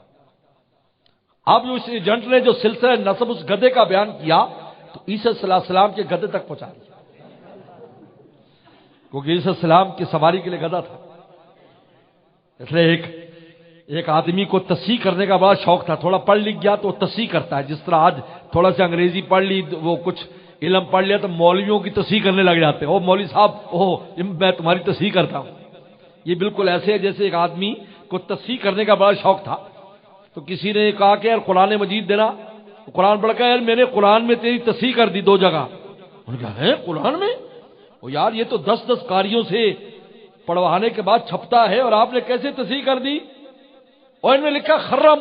اب اس ایجنٹ نے جو سلسلہ نسب اس گدھے کا بیان کیا تو عیسیٰ صلی اللہ علیہ وسلم کے گدھے تک پہنچا دیا، کیونکہ عیسیٰ السلام کی سواری کے لیے گدھا تھا۔ اس لیے ایک آدمی کو تصحیح کرنے کا بڑا شوق تھا، تھوڑا پڑھ لکھ گیا تو وہ تصحیح کرتا ہے، جس طرح آج تھوڑا سا انگریزی پڑھ لی، وہ کچھ علم پڑھ لیا تو مولویوں کی تصحیح کرنے لگ جاتے ہیں، او مولوی صاحب میں تمہاری تصحیح کرتا ہوں۔ یہ بالکل ایسے ہے جیسے ایک آدمی کو تصحیح کرنے کا بڑا شوق تھا، تو کسی نے کہا کہ یار قرآن مجید دینا، قرآن پڑھ کر یار میں نے قرآن میں تیری تصحیح کر دی 2 جگہ۔ انہوں نے کہا ہے قرآن میں؟ وہ یار یہ تو 10 قاریوں سے پڑھوانے کے بعد چھپتا ہے اور آپ نے کیسے تصحیح کر دی؟ اور ان میں لکھا خرہ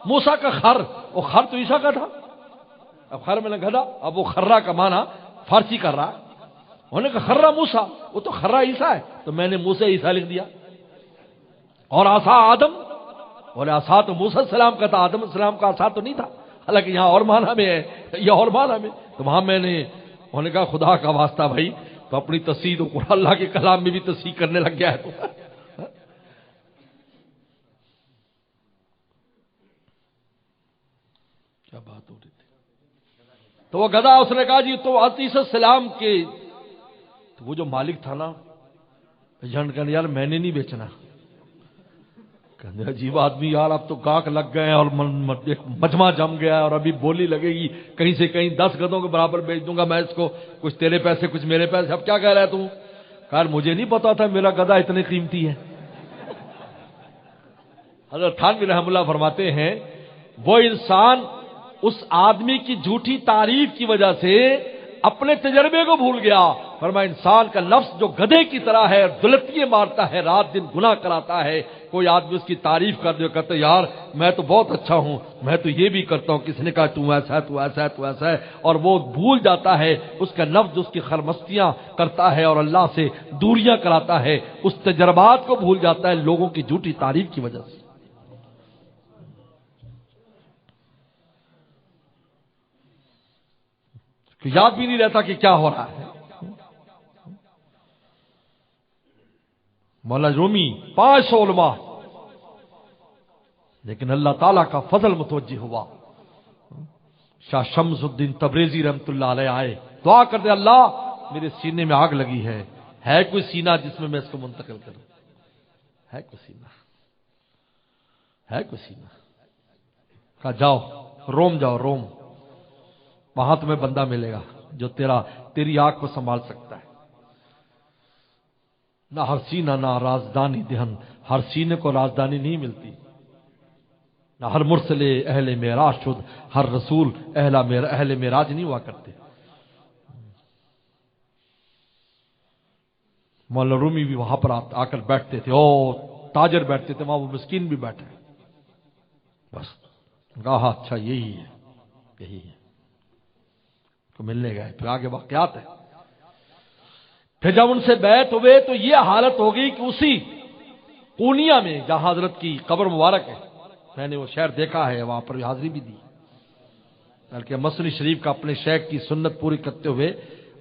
موسیٰ کا خر، وہ خر تو عیسیٰ کا تھا، اب خر میں نے گدھا، اب وہ خرہ کا معنی فارسی کر رہا، انہوں نے کہا خرہ موسیٰ، وہ تو خرہ عیسیٰ ہے، تو میں نے موسیٰ عیسیٰ لکھ دیا۔ اور عصا آدم، اور عصا تو موسیٰ السلام کا تھا، آدم السلام کا عصا تو نہیں تھا، حالانکہ یہاں اور معنی میں ہے، یہ اور معنی میں، تو وہاں میں نے، انہوں نے کہا خدا کا واسطہ بھائی تو اپنی تصحیح تو قرآن اللہ کے کلام میں بھی تصحیح کرنے لگ گیا ہے تو کیا بات ہو رہی تھی؟ تو وہ گدھا اس نے کہا جی تو عیسیٰ السلام کے، تو وہ جو مالک تھا نا ایجنٹ کہنے یار میں نے نہیں بیچنا، کہنے عجیب آدمی یار، اب تو گاہک لگ گئے ہیں اور مجمع جم گیا ہے اور ابھی بولی لگے گی کہیں سے کہیں، 10 گدھوں کے برابر بیچ دوں گا میں اس کو، کچھ تیرے پیسے کچھ میرے پیسے، اب کیا کہہ رہا ہے تو؟ کہا مجھے نہیں پتا تھا میرا گدھا اتنے قیمتی ہے۔ حضرت تھانوی رحمہ اللہ فرماتے ہیں وہ انسان اس آدمی کی جھوٹی تعریف کی وجہ سے اپنے تجربے کو بھول گیا۔ فرمایا انسان کا نفس جو گدھے کی طرح ہے، دلتیے مارتا ہے، رات دن گناہ کراتا ہے، کوئی آدمی اس کی تعریف کر دے کہتا ہے یار میں تو بہت اچھا ہوں، میں تو یہ بھی کرتا ہوں، کسی نے کہا تو ایسا ہے تو ایسا ہے تو ایسا ہے، اور وہ بھول جاتا ہے اس کا نفس جو اس کی خرمستیاں کرتا ہے اور اللہ سے دوریاں کراتا ہے، اس تجربات کو بھول جاتا ہے لوگوں کی جھوٹی تعریف کی وجہ سے۔ یاد بھی نہیں رہتا کہ کیا ہو رہا ہے۔ مولا رومی 500 علماء، لیکن اللہ تعالیٰ کا فضل متوجہ ہوا، شاہ شمس الدین تبریزی رحمت اللہ علیہ آئے، دعا کر دے اللہ میرے سینے میں آگ لگی ہے کوئی سینہ جس میں میں اس کو منتقل کروں؟ ہے کوئی سینہ؟ ہے کوئی سینہ؟ کہا جاؤ روم، جاؤ روم، وہاں تمہیں بندہ ملے گا جو تیری آگ کو سنبھال سکتا ہے۔ نہ ہر سینہ نہ رازدانی دہن، ہر سینے کو رازدانی نہیں ملتی، نہ ہر مرسل اہل معراج شد، ہر رسول اہل معراج نہیں ہوا کرتے۔ مولانا رومی بھی وہاں پر آ کر بیٹھتے تھے، تاجر بیٹھتے تھے، وہاں وہ مسکین بھی بیٹھے، بس کہا اچھا یہی ہے تو ملنے گئے۔ پھر آگے واقعات ہے، پھر جب ان سے بیعت ہوئے تو یہ حالت ہو گئی کہ اسی قونیہ میں جہاں حضرت کی قبر مبارک ہے، میں نے وہ شہر دیکھا ہے، وہاں پر حاضری بھی دی، بلکہ مسجد شریف کا اپنے شیخ کی سنت پوری کرتے ہوئے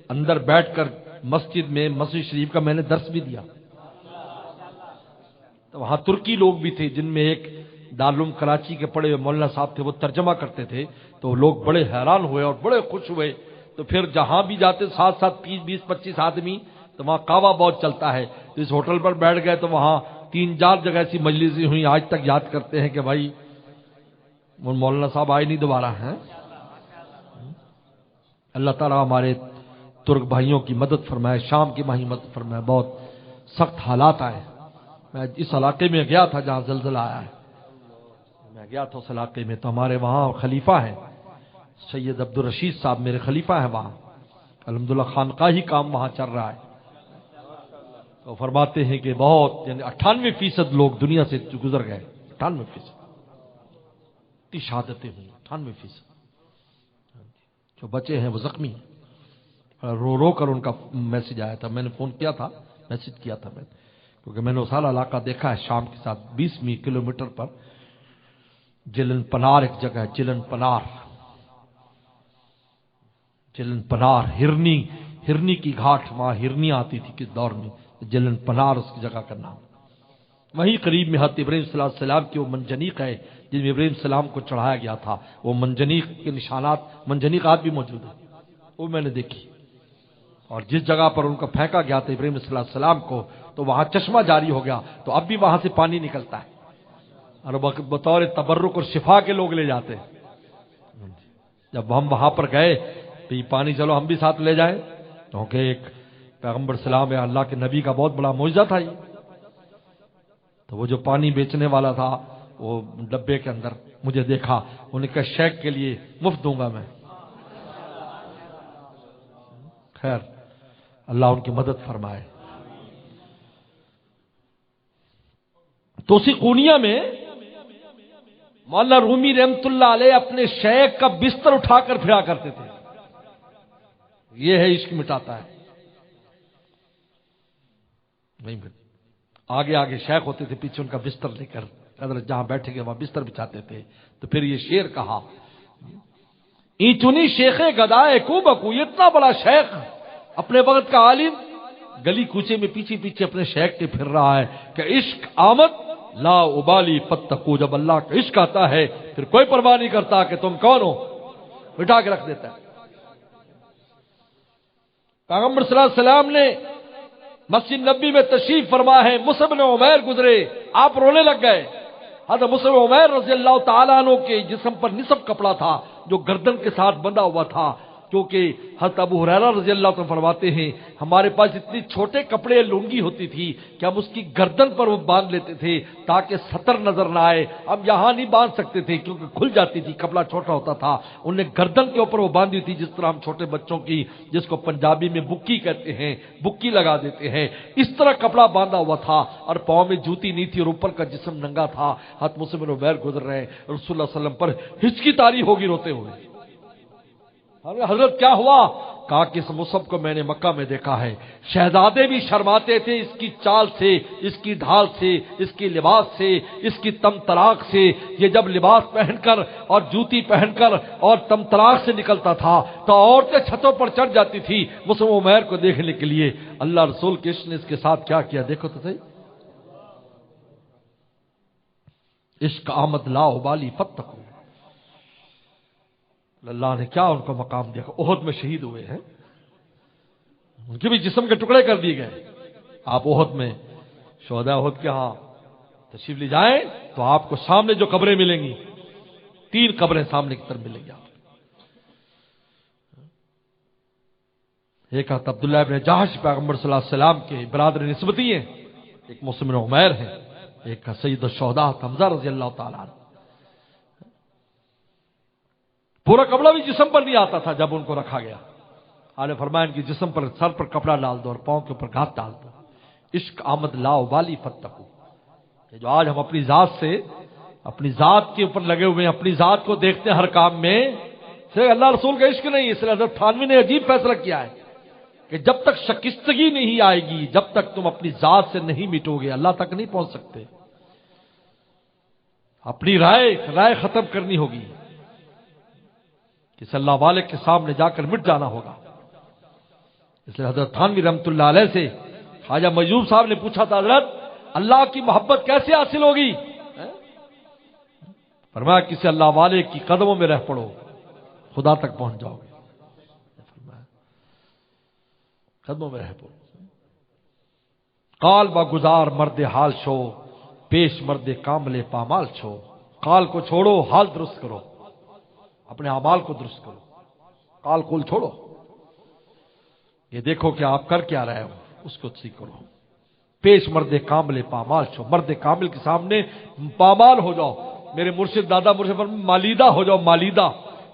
اندر بیٹھ کر مسجد شریف کا میں نے درس بھی دیا۔ تو وہاں ترکی لوگ بھی تھے، جن میں ایک دارالعلوم کراچی کے پڑھے ہوئے مولانا صاحب تھے، وہ ترجمہ کرتے تھے، تو لوگ بڑے حیران ہوئے اور بڑے خوش ہوئے۔ تو پھر جہاں بھی جاتے ساتھ 20-25 آدمی، تو وہاں قہوہ بہت چلتا ہے، تو اس ہوٹل پر بیٹھ گئے تو وہاں 3-4 جگہ ایسی مجلسیں ہوئی، آج تک یاد کرتے ہیں کہ بھائی وہ مولانا صاحب آئے نہیں دوبارہ ہیں۔ اللہ تعالیٰ ہمارے ترک بھائیوں کی مدد فرمائے، شام کی بھائی مدد فرمائے، بہت سخت حالات آئے۔ میں اس علاقے میں گیا تھا جہاں زلزلہ آیا ہے، میں گیا تھا اس علاقے میں، تو ہمارے وہاں خلیفہ ہیں سید عبدالرشید صاحب، میرے خلیفہ ہیں وہاں، الحمدللہ خانقاہی کام وہاں چل رہا ہے۔ تو فرماتے ہیں کہ بہت، یعنی 98% لوگ دنیا سے گزر گئے، 98%، اتنی شہادتیں ہوئی، 98%۔ جو بچے ہیں وہ زخمی ہیں، رو رو کر ان کا میسج آیا تھا، میں نے فون کیا تھا، میسج کیا تھا میں، کیونکہ میں نے وہ سارا علاقہ دیکھا ہے شام کے ساتھ۔ 20 کلومیٹر پر جلن پنار ایک جگہ ہے، جلن پنار ہرنی کی گھاٹ، وہاں ہرنی آتی تھی کس دور میں، جلن پنار اس کی جگہ کا نام۔ وہیں قریب میں حضرت ابراہیم صلی اللہ علیہ وسلم کی وہ منجنیق ہے جن میں ابراہیم السلام کو چڑھایا گیا تھا، وہ منجنیق کے نشانات، منجنیقات بھی موجود ہیں، وہ میں نے دیکھی۔ اور جس جگہ پر ان کو پھینکا گیا تھا ابراہیم صلی اللہ علیہ وسلم کو، تو وہاں چشمہ جاری ہو گیا، تو اب بھی وہاں سے پانی نکلتا ہے، اور بطور تبرک اور شفا کے لوگ لے جاتے ہیں۔ جب ہم وہاں پر گئے تو یہ پانی چلو ہم بھی ساتھ لے جائیں، کیونکہ ایک پیغمبر سلام ہے، اللہ کے نبی کا بہت بڑا معجزہ تھا یہ۔ تو وہ جو پانی بیچنے والا تھا وہ ڈبے کے اندر مجھے دیکھا، انہوں نے کہا شیخ کے لیے مفت دوں گا میں۔ خیر اللہ ان کی مدد فرمائے۔ تو اسی قونیہ میں مولانا رومی رحمت اللہ علیہ اپنے شیخ کا بستر اٹھا کر پھرا کرتے تھے۔ یہ ہے عشق مٹاتا ہے، نہیں پھر آگے آگے شیخ ہوتے تھے، پیچھے ان کا بستر لے کر حضرت جہاں بیٹھے گئے وہاں بستر بچھاتے تھے۔ تو پھر یہ شعر کہا، ای چنی شیخ گدائے کو بکو، یہ اتنا بڑا شیخ اپنے وقت کا عالم گلی کوچے میں پیچھے پیچھے اپنے شیخ کے پھر رہا ہے کہ عشق آمد لا ابالی فتقو، جب اللہ کا عشق آتا ہے پھر کوئی پرواہ نہیں کرتا کہ تم کون ہو، بٹھا کے رکھ دیتا ہے۔ پیغمبر صلی اللہ علیہ وسلم نے مسجد نبی میں تشریف فرما ہے، مصعب بن عمیر گزرے، آپ رونے لگ گئے۔ حضرت مصعب بن عمیر رضی اللہ تعالیٰ عنہ کے جسم پر نصف کپڑا تھا جو گردن کے ساتھ بندھا ہوا تھا، کیونکہ حضرت ابو ہریرہ رضی اللہ عنہ فرماتے ہیں ہمارے پاس اتنی چھوٹے کپڑے لنگی ہوتی تھی کہ ہم اس کی گردن پر وہ باندھ لیتے تھے تاکہ سطر نظر نہ آئے۔ ہم یہاں نہیں باندھ سکتے تھے کیونکہ کھل جاتی تھی، کپڑا چھوٹا ہوتا تھا، انہوں نے گردن کے اوپر وہ باندھی تھی جس طرح ہم چھوٹے بچوں کی، جس کو پنجابی میں بکی کہتے ہیں، بکی لگا دیتے ہیں، اس طرح کپڑا باندھا ہوا تھا، اور پاؤں میں جوتی نہیں تھی اور اوپر کا جسم ننگا تھا۔ حضرت مصعب بن عمیر گزر رہے ہیں، رسول اللہ صلی اللہ علیہ وسلم پر ہچکی تاری ہوگی روتے ہوئے۔ حضرت کیا ہوا؟ کہا کہ اس مصعب کو میں نے مکہ میں دیکھا ہے، شہزادے بھی شرماتے تھے اس کی چال سے، اس کی ڈھال سے، اس کی لباس سے، اس کی تم طراق سے۔ یہ جب لباس پہن کر اور جوتی پہن کر اور تم طراق سے نکلتا تھا تو عورتیں چھتوں پر چڑھ جاتی تھی مصعب عمیر کو دیکھنے کے لیے۔ اللہ رسول کے عشق نے اس کے ساتھ کیا کیا دیکھو تو صحیح۔ عشق آمد لا ابالی فتقو، اللہ نے کیا ان کو مقام دیا، احد میں شہید ہوئے ہیں، ان کے بھی جسم کے ٹکڑے کر دیے گئے۔ آپ احد میں شہداء احد کے ہاں تشریف لے جائیں تو آپ کو سامنے جو قبریں ملیں گی، 3 قبریں سامنے کی طرف ملیں گی آپ کو۔ ایک حضرت عبداللہ ابن جہش پیغمبر صلی اللہ علیہ وسلم کے برادر نسبتی ہیں، ایک مصعب بن عمیر ہیں، ایک سید الشہداء حمزہ رضی اللہ تعالیٰ عنہ۔ پورا کپڑا بھی جسم پر نہیں آتا تھا جب ان کو رکھا گیا، آنے فرمایا ان کی جسم پر سر پر کپڑا ڈال دو اور پاؤں کے اوپر گھاس ڈال دو، عشق آمد لا ابالی فتقو۔ کہ جو آج ہم اپنی ذات سے، اپنی ذات کے اوپر لگے ہوئے ہیں، اپنی ذات کو دیکھتے ہیں ہر کام میں، صرف اللہ رسول کا عشق نہیں۔ اس لیے حضرت تھانوی نے عجیب فیصلہ کیا ہے کہ جب تک شکستگی نہیں آئے گی، جب تک تم اپنی ذات سے نہیں مٹو گے، اللہ تک نہیں پہنچ سکتے۔ اپنی رائے ختم کرنی ہوگی، کسی اللہ والے کے سامنے جا کر مٹ جانا ہوگا۔ اس لیے حضرت تھانوی رحمۃ اللہ علیہ سے خواجہ میوب صاحب نے پوچھا تھا، حضرت اللہ کی محبت کیسے حاصل ہوگی؟ فرمایا کسی اللہ والے کی قدموں میں رہ پڑو، خدا تک پہنچ جاؤ گے۔ قدموں میں رہ پڑو۔ قال با گزار مرد حال شو، پیش مرد کامل پامال چھو۔ قال کو چھوڑو، حال درست کرو، اپنے اعمال کو درست کرو، قال کول چھوڑو، یہ دیکھو کہ آپ کر کیا رہے ہو، اس کو ٹھیک کرو۔ پیش مرد کامل پامال چھو، مرد کامل کے سامنے پامال ہو جاؤ۔ میرے مرشد دادا مرشد فرماتے مالیدہ ہو جاؤ،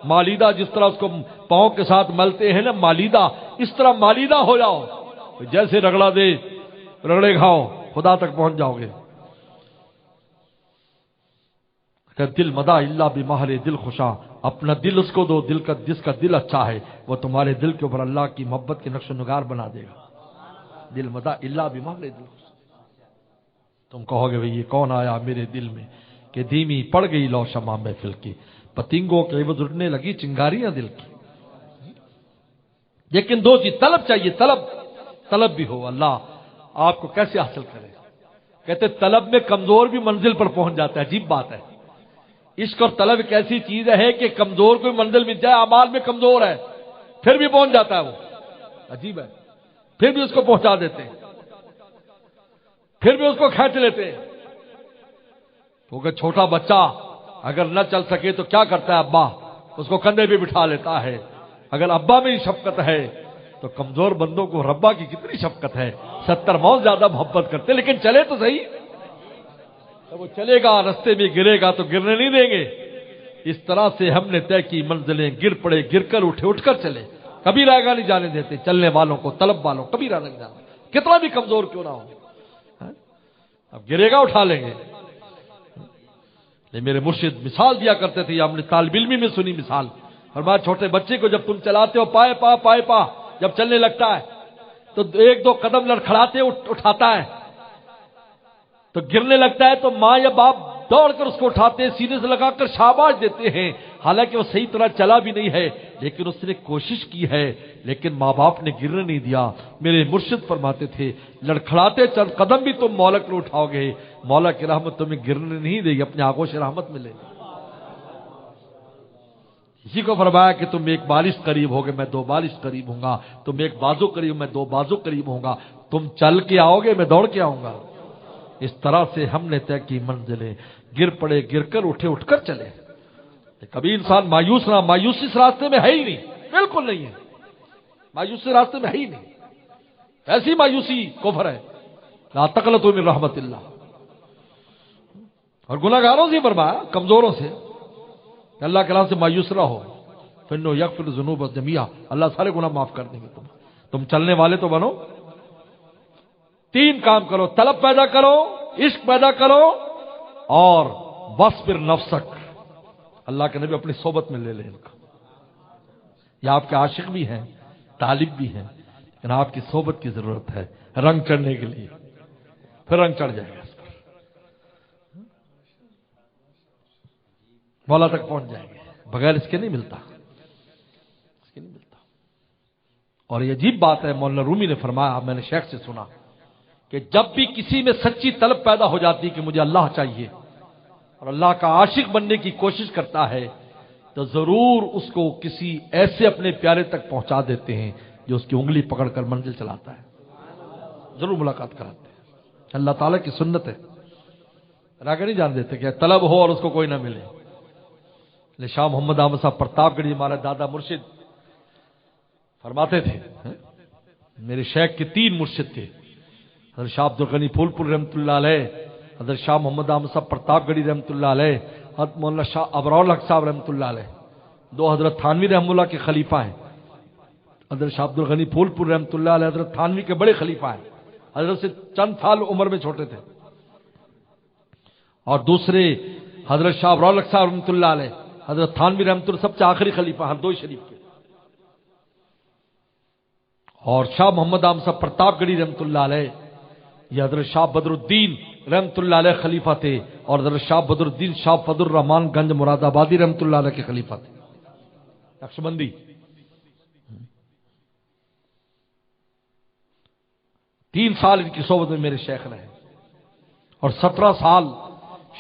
مالیدہ جس طرح اس کو پاؤں کے ساتھ ملتے ہیں نا مالیدہ، اس طرح مالیدہ ہو جاؤ، جیسے رگڑے کھاؤ خدا تک پہنچ جاؤ گے۔ کہ دل مدا اللہ بمہر دل خوشاں، اپنا دل اس کو دو، جس کا دل اچھا ہے وہ تمہارے دل کے اوپر اللہ کی محبت کے نقش و نگار بنا دے گا۔ دل مدا اللہ بمہر دل خوشاں، تم کہو گے بھئی یہ کون آیا میرے دل میں کہ دھیمی پڑ گئی لو شمع محفل کی، پتنگوں کے عوض اڑنے لگی چنگاریاں دل کی۔ لیکن 2 چیز طلب چاہیے، طلب بھی ہو۔ اللہ آپ کو کیسے حاصل کرے؟ کہتے طلب میں کمزور بھی منزل پر پہنچ جاتا ہے، عجیب بات ہے۔ عشق اور طلب ایک ایسی چیز ہے کہ کمزور کو منزل مل جائے، اعمال میں کمزور ہے پھر بھی پہنچ جاتا ہے، وہ عجیب ہے، پھر بھی اس کو پہنچا دیتے ہیں، پھر بھی اس کو کھینچ لیتے ہیں۔ کیونکہ چھوٹا بچہ اگر نہ چل سکے تو کیا کرتا ہے ابا؟ اس کو کندھے پہ بٹھا لیتا ہے۔ اگر ابا میں ہی شفقت ہے تو کمزور بندوں کو ربا کی کتنی شفقت ہے، 70 ماؤں زیادہ محبت کرتے، لیکن چلے تو صحیح۔ جب وہ چلے گا رستے میں گرے گا تو گرنے نہیں دیں گے۔ اس طرح سے ہم نے طے کی منزلیں، گر پڑے گر کر اٹھے اٹھ کر چلے، کبھی راہ نہیں جانے دیتے چلنے والوں کو، طلب والوں کبھی راہ نہیں جانا، کتنا بھی کمزور کیوں نہ ہو۔ اب گرے گا اٹھا لیں گے۔ میرے مرشد مثال دیا کرتے تھے، ہم نے طالب علمی میں سنی مثال، فرمایا چھوٹے بچے کو جب تم چلاتے ہو پائے پا جب چلنے لگتا ہے تو 1-2 قدم لڑکھڑاتے اٹھاتا ہے، تو گرنے لگتا ہے تو ماں یا باپ دوڑ کر اس کو اٹھاتے ہیں، سینے سے لگا کر شاباش دیتے ہیں، حالانکہ وہ صحیح طرح چلا بھی نہیں ہے لیکن اس نے کوشش کی ہے، لیکن ماں باپ نے گرنے نہیں دیا۔ میرے مرشد فرماتے تھے لڑکھڑاتے چند قدم بھی تم مولا کو اٹھاؤ گے، مولا کی رحمت تمہیں گرنے نہیں دے گی، اپنے آغوش رحمت ملے گی۔ اسی کو فرمایا کہ تم 1 بالش قریب ہوگے میں 2 بالش قریب ہوں گا، تم 1 بازو قریب میں 2 بازو قریب ہوں گا، تم چل کے آؤ گے میں دوڑ کے آؤں گا۔ اس طرح سے ہم نے طے کی منزلیں، گر پڑے گر کر اٹھے اٹھ کر چلے۔ کبھی انسان مایوس نہ، مایوسی اس راستے میں ہے ہی نہیں، بالکل نہیں ہے، مایوسی راستے میں ہے ہی نہیں، ایسی مایوسی کفر ہے۔ لا تقنطوا من رحمت اللہ، اور گناہگاروں سے فرمایا، کمزوروں سے، اللہ کے نام سے مایوس نہ ہو، فإنه یغفر الذنوب جميعا، اللہ سارے گناہ معاف کر دیں گے۔ تم چلنے والے تو بنو، 3 کام کرو، طلب پیدا کرو، عشق پیدا کرو، اور واصبر نفسک، اللہ کے نبی اپنی صحبت میں لے لیں ان کو، یہ آپ کے عاشق بھی ہیں، طالب بھی ہیں، لیکن آپ کی صحبت کی ضرورت ہے رنگ چڑھنے کے لیے، پھر رنگ چڑھ جائے گا، اس پر مولا تک پہنچ جائیں گے، بغیر اس کے نہیں ملتا، اس کے نہیں ملتا۔ اور یہ عجیب بات ہے، مولانا رومی نے فرمایا، میں نے شیخ سے سنا کہ جب بھی کسی میں سچی طلب پیدا ہو جاتی کہ مجھے اللہ چاہیے اور اللہ کا عاشق بننے کی کوشش کرتا ہے تو ضرور اس کو کسی ایسے اپنے پیارے تک پہنچا دیتے ہیں جو اس کی انگلی پکڑ کر منزل چلاتا ہے، ضرور ملاقات کراتے ہیں۔ اللہ تعالیٰ کی سنت ہے، راگے نہیں جان دیتے کہ طلب ہو اور اس کو کوئی نہ ملے۔ شاہ محمد احمد صاحب پرتاپ گڑھی ہمارے دادا مرشد فرماتے تھے، میرے شیخ کے 3 مرشد تھے، حضرت شاہ عبد الغنی پھول پور رحمۃ اللہ علیہ، حضرت شاہ محمد احمد صاحب پرتاپ گڑھی رحمۃ اللہ علیہ، حضرت مولانا شاہ ابرار الحق صاحب رحمۃ اللہ علیہ، 2 حضرت تھانوی رحمۃ اللہ کے خلیفہ ہیں۔ حضرت شاہ عبد الغنی پھول پور رحمۃ اللہ علیہ حضرت تھانوی کے بڑے خلیفہ ہیں، حضرت سے چند سال عمر میں چھوٹے تھے، اور دوسرے حضرت شاہ ابرار الحق صاحب رحمۃ اللہ علیہ، حضرت تھانوی رحمۃ اللہ سب سے آخری خلیفہ ہردوئی شریف کے، اور شاہ محمد احمد صاحب پرتاپ گڑھی رحمۃ اللہ علیہ یہ حضرت شاہ بدر الدین رحمۃ اللہ علیہ خلیفہ تھے، اور حضرت شاہ بدر الدین شاہ فضل الرحمان گنج مراد آبادی رحمۃ اللہ علیہ کے خلیفہ تھے، نقشبندی۔ 3 سال ان کی صحبت میں میرے شیخ رہے، اور 17 سال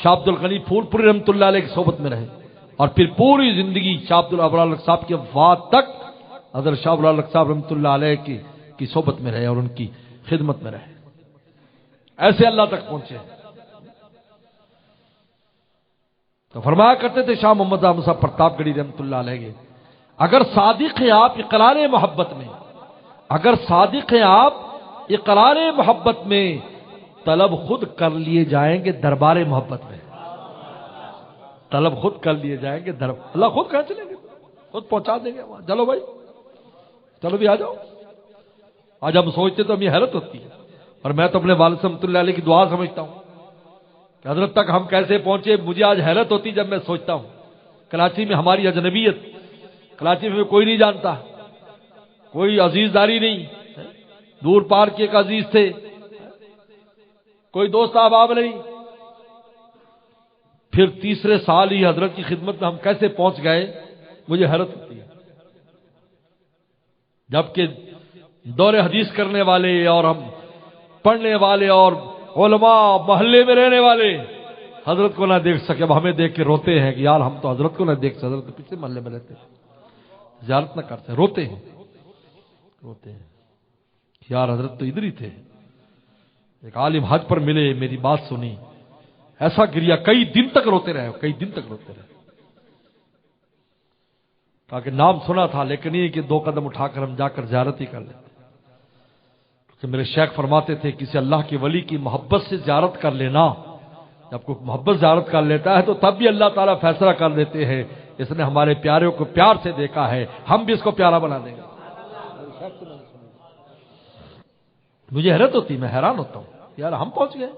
شاہ عبد الغنی پھول پوری رحمۃ اللہ علیہ کی صحبت میں رہے، اور پھر پوری زندگی شاہ عبد الابرار الحق صاحب کے وفات تک حضرت شاہ ابرار الحق صاحب رحمۃ اللہ علیہ کی صحبت میں رہے اور ان کی خدمت میں رہے، ایسے اللہ تک پہنچے۔ تو فرمایا کرتے تھے شاہ محمد احمد صاحب پرتاپ گڑھی رحمۃ اللہ علیہ کے، اگر صادق ہیں آپ اقرار محبت میں، اگر صادق ہیں آپ اقرار محبت میں، طلب خود کر لیے جائیں گے دربار محبت میں، طلب خود کر لیے جائیں گے اللہ خود کہاں چلیں گے، خود پہنچا دیں گے وہاں، چلو بھائی چلو بھی آ جاؤ۔ آج ہم سوچتے تو ہمیں حیرت ہوتی ہے، اور میں تو اپنے والد رحمۃ اللہ علیہ کی دعا سمجھتا ہوں کہ حضرت تک ہم کیسے پہنچے۔ مجھے آج حیرت ہوتی جب میں سوچتا ہوں کراچی میں ہماری اجنبیت، کراچی میں کوئی نہیں جانتا، کوئی عزیز داری نہیں، دور پار کے ایک عزیز تھے، کوئی دوست احباب نہیں، پھر تیسرے سال ہی حضرت کی خدمت میں ہم کیسے پہنچ گئے، مجھے حیرت ہوتی ہے۔ جبکہ دور حدیث کرنے والے اور ہم پڑھنے والے اور علماء محلے میں رہنے والے حضرت کو نہ دیکھ سکے، اب ہمیں دیکھ کے روتے ہیں کہ یار ہم تو حضرت کو نہ دیکھ سکے، حضرت پچھلے محلے میں رہتے ہیں، زیارت نہ کرتے، روتے ہیں یار حضرت تو ادھر ہی تھے۔ ایک عالم حج پر ملے، میری بات سنی، ایسا گریا، کئی دن تک روتے رہے، کہا کہ نام سنا تھا لیکن یہ کہ 2 قدم اٹھا کر ہم جا کر زیارت ہی کر لیتے، کہ میرے شیخ فرماتے تھے کسی اللہ کے ولی کی محبت سے زیارت کر لینا، جب کوئی محبت زیارت کر لیتا ہے تو تب بھی اللہ تعالیٰ فیصلہ کر دیتے ہیں اس نے ہمارے پیاروں کو پیار سے دیکھا ہے، ہم بھی اس کو پیارا بنا دیں گے۔ مجھے حیرت ہوتی، میں حیران ہوتا ہوں یار ہم پہنچ گئے،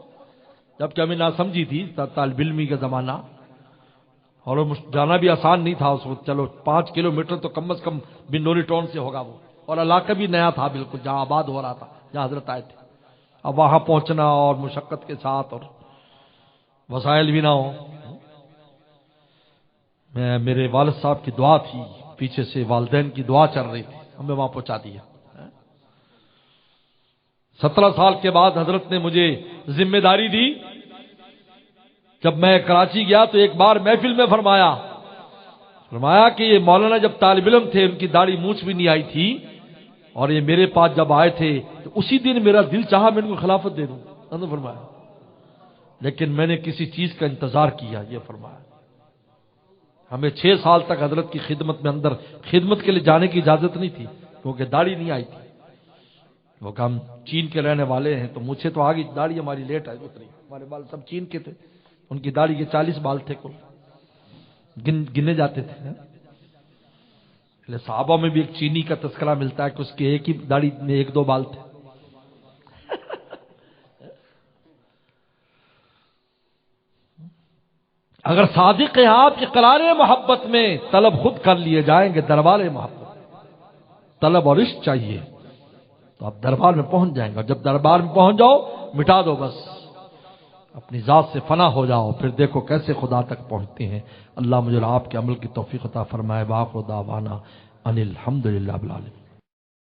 جبکہ ہمیں نہ سمجھی تھی، طالب علمی کا زمانہ، اور جانا بھی آسان نہیں تھا اس وقت، چلو 5 کلومیٹر تو کم از کم بنوری ٹاؤن سے ہوگا وہ، اور علاقہ بھی نیا تھا بالکل جہاں آباد ہو رہا تھا، جہاں حضرت آئے تھے، اب وہاں پہنچنا اور مشقت کے ساتھ اور وسائل بھی نہ ہو۔ میرے والد صاحب کی دعا تھی، پیچھے سے والدین کی دعا چل رہی تھی، ہمیں وہاں پہنچا دیا۔ 17 سال کے بعد حضرت نے مجھے ذمہ داری دی، جب میں کراچی گیا تو ایک بار محفل میں فرمایا کہ یہ مولانا جب طالب علم تھے ان کی داڑھی مونچھ بھی نہیں آئی تھی، اور یہ میرے پاس جب آئے تھے تو اسی دن میرا دل چاہا میں ان کو خلافت دے دوں، فرمایا، لیکن میں نے کسی چیز کا انتظار کیا، یہ فرمایا۔ ہمیں 6 سال تک حضرت کی خدمت میں اندر خدمت کے لیے جانے کی اجازت نہیں تھی کیونکہ داڑھی نہیں آئی تھی، وہ کہ ہم چین کے رہنے والے ہیں تو مجھے تو آگے داڑھی ہماری لیٹ آئی اتری، ہمارے بال سب چین کے تھے، ان کی داڑھی کے 40 بال تھے، کل گنے جاتے تھے۔ صحابہ میں بھی ایک چینی کا تذکرہ ملتا ہے کہ اس کے ایک ہی داڑھی میں 1-2 بال تھے۔ اگر صادق ہیں آپ اقرار محبت میں، طلب خود کر لیے جائیں گے دربار محبت، طلب اور عشق چاہیے تو آپ دربار میں پہنچ جائیں گے، اور جب دربار میں پہنچ جاؤ مٹا دو بس، اپنی ذات سے فنا ہو جاؤ، پھر دیکھو کیسے خدا تک پہنچتے ہیں۔ اللہ مجھے آپ کے عمل کی توفیق عطا فرمائے۔ وآخر دعوانا ان الحمدللہ رب العالمین۔